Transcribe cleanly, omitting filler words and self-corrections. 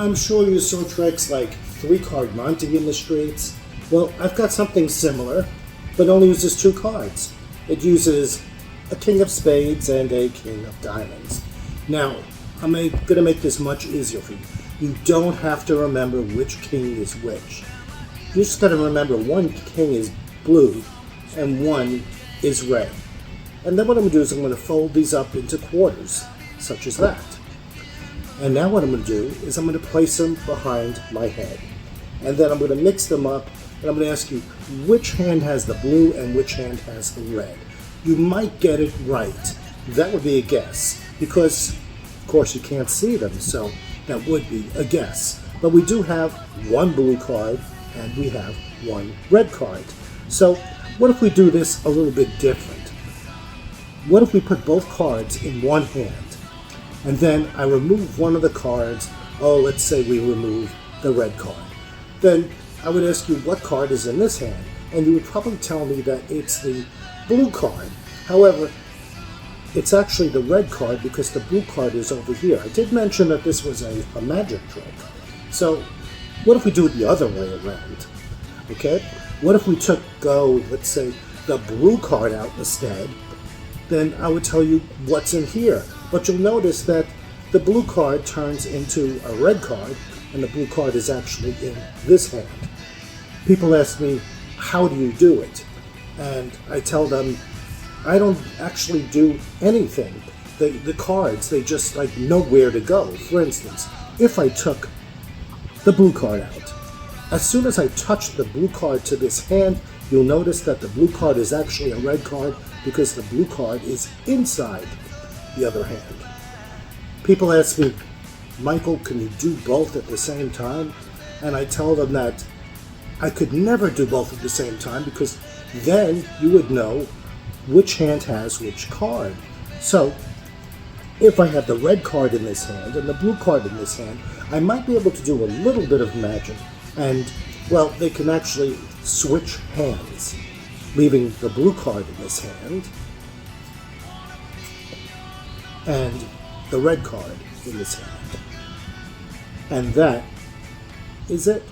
I'm sure you saw tricks like 3-card Monte in the streets. Well, I've got something similar, but only uses 2 cards. It uses a king of spades and a king of diamonds. Now, I'm going to make this much easier for you. You don't have to remember which king is which. You just got to remember one king is blue and one is red. And then what I'm going to do is I'm going to fold these up into quarters, such as that. And now what I'm going to do is I'm going to place them behind my head. And then I'm going to mix them up, and I'm going to ask you which hand has the blue and which hand has the red. You might get it right. That would be a guess, because of course you can't see them, so that would be a guess. But we do have one blue card and we have one red card. So what if we do this a little bit different? What if we put both cards in one hand, and then I remove one of the cards? Oh, let's say we remove the red card. Then I would ask you what card is in this hand, and you would probably tell me that it's the blue card. However, it's actually the red card because the blue card is over here. I did mention that this was a magic trick. So what if we do it the other way around? Okay? What if we took, let's say, the blue card out instead? Then I would tell you what's in here. But you'll notice that the blue card turns into a red card, and the blue card is actually in this hand. People ask me, how do you do it? And I tell them, I don't actually do anything. The cards, they just like know where to go. For instance, if I took the blue card out, as soon as I touch the blue card to this hand, you'll notice that the blue card is actually a red card because the blue card is inside the other hand. People ask me, Michael, can you do both at the same time? And I tell them that I could never do both at the same time because then you would know which hand has which card. So if I have the red card in this hand and the blue card in this hand, I might be able to do a little bit of magic, and well, they can actually switch hands, leaving the blue card in this hand and the red card in this hand. And that is it.